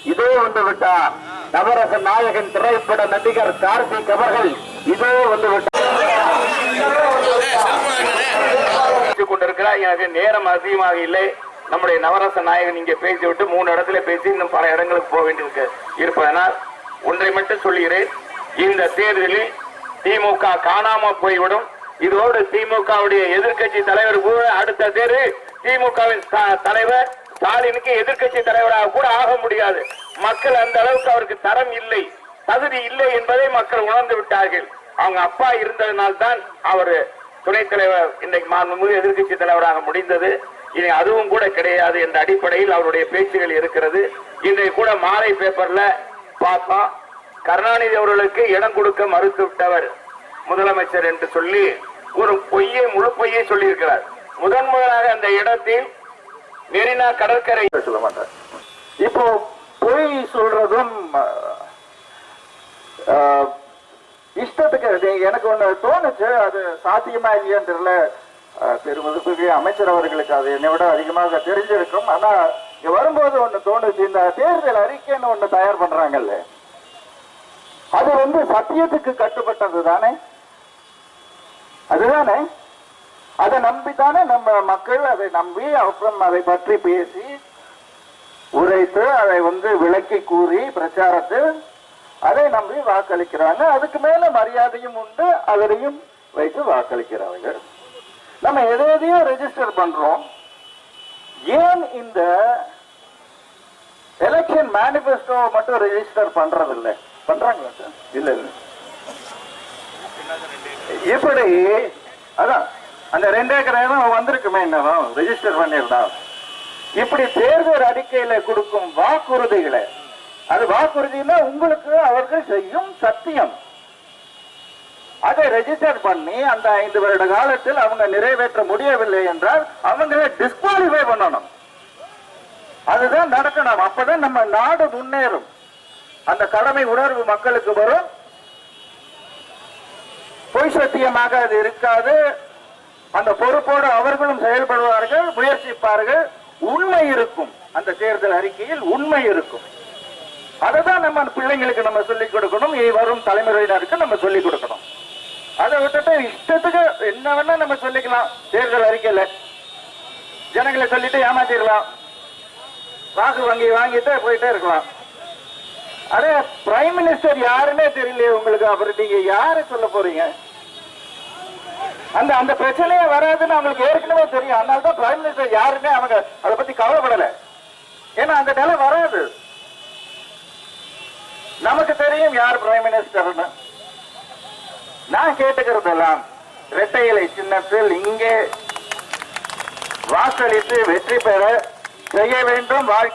இதோ வந்து விட்டார் நவரச நாயகன் திரைப்பட நடிகர் கார்த்திக் அவர்கள் இதோ வந்து கொண்டிருக்கிறார். எனக்கு நேரம் அதிகமாக இல்லை. நம்முடைய நவரச நாயகன் இங்கே பேசிவிட்டு 3 இடத்துல பேசி இன்னும் பல இடங்களுக்கு போக வேண்டியிருக்கு இருப்பதனால் ஒன்றை மட்டும் சொல்லுகிறேன். இந்த தேர்தலில் திமுக காணாமல் போய்விடும். இதோடு திமுகவுடைய எதிர்கட்சி தலைவர் கூட அடுத்த தேர்தல் திமுகவின் தலைவர் ஸ்டாலினுக்கு எதிர்கட்சி தலைவராக கூட ஆக முடியாது. மக்கள் அந்த அளவுக்கு அவருக்கு தரம் இல்லை, தகுதி இல்லை என்பதை மக்கள் உணர்ந்து விட்டார்கள். அவங்க அப்பா இருந்ததனால்தான் அவர் துணைத் தலைவர் இன்றைக்கு மாண்புமிகு எதிர்கட்சி தலைவராக முடிந்தது. இனி அதுவும் கூட கிடையாது என்ற அடிப்படையில் அவருடைய பேச்சுகள் இருக்கிறது. இன்றைக்கு கூட மாலை பேப்பர்ல பார்த்தோம், கருணாநிதி அவர்களுக்கு இடம் கொடுக்க மறுத்து விட்டவர் முதலமைச்சர் என்று சொல்லி ஒரு முழு பொய்யை சொல்லி இருக்கிறார். முதலாக அந்த இடத்தில் மெரினா கடற்கரை சொல்ல மாட்டார். இப்போ பொய் சொல்றதும் இஷ்டத்துக்கு எனக்கு ஒண்ணு தோணுச்சு. அது சாத்தியமா இல்லையான்னு தெரியல. பெருமதிப்புக்கு அமைச்சர் அவர்களுக்கு அது என்னை விட அதிகமாக தெரிஞ்சிருக்கும். ஆனா இங்க வரும்போது ஒண்ணு தோணுச்சு, இந்த தேர்தல் அறிக்கைன்னு ஒண்ணு தயார் பண்றாங்கல்ல, அது சத்தியத்துக்கு கட்டுப்பட்டது தானே? அதுதானே? அதை நம்பித்தானே நம்ம மக்கள் அதை நம்பி அப்புறம் அதை பற்றி பேசி உரைத்து அதை விளக்கி கூறி பிரச்சாரத்தில் அதை நம்பி வாக்களிக்கிறாங்க. அதுக்கு மேல மரியாதையும் உண்டு, அதனையும் வைத்து வாக்களிக்கிறார்கள். நம்ம எதையோ ரெஜிஸ்டர் பண்றோம். ஏன் இந்த எலெக்ஷன் மேனிபெஸ்டோ மட்டும் ரெஜிஸ்டர் பண்றது இல்லை? பண்றாங்க இல்ல இல்ல. இப்படி அதான் அந்த 2 ஏக்கர் இடம் வந்திருக்குமே, என்னதான் ரெஜிஸ்டர் பண்ணிருந்தா. இப்படி தேர்தல் அறிக்கையில கொடுக்கும் வாக்குறுதிகளை, அது வாக்குறுதினா உங்களுக்கு அவர்கள் செய்யும் சத்தியம், அதை ரெஜிஸ்டர் பண்ணி அந்த 5 வருட காலத்தில் அவங்க நிறைவேற்ற முடியவில்லை என்றால் அவங்களை டிஸ்குவாலிஃபை பண்ணணும். அதுதான் நடக்கணும். அப்பதான் நம்ம நாடு முன்னேறும். அந்த கடமை உணர்வு மக்களுக்கு வரும். பொய் சத்தியமாக அது இருக்காது. அந்த பொறுப்போடு அவர்களும் செயல்படுவார்கள், முயற்சிப்பார்கள். உண்மை இருக்கும். அந்த தேர்தல் அறிக்கையில் உண்மை இருக்கும். அதைதான் நம்ம பிள்ளைங்களுக்கு நம்ம சொல்லிக் கொடுக்கணும். வரும் தலைமுறையினருக்கு நம்ம சொல்லிக் கொடுக்கணும். அதை விட்டுட்டு இஷ்டத்துக்கு என்ன வேணா நம்ம சொல்லிக்கலாம். தேர்தல் அறிக்கையில ஜனங்களை சொல்லிட்டு ஏமாத்திடலாம், வாக்கு வங்கி வாங்கிட்டு போயிட்டே இருக்கலாம். அதே பிரைம் மினிஸ்டர் யாருன்னே தெரியலையே உங்களுக்கு, அப்புறம் நீங்க யாரு சொல்ல போறீங்க? அந்த பிரச்சனையே வராதுன்னு அவங்களுக்கு ஏற்கனவே தெரியும். அதனாலதான் பிரைம் மினிஸ்டர் யாருன்னே அவங்க அதை பத்தி கவலைப்படல. ஏன்னா அந்த நிலை வராது. நமக்கு தெரியும் யார் பிரைம் மினிஸ்டர்னு. நான் கேட்டுக்கிறதெல்லாம் இரட்டை இலை சின்னத்தில் இங்கே வாக்களித்து வெற்றி பெற செய்ய வேண்டும்.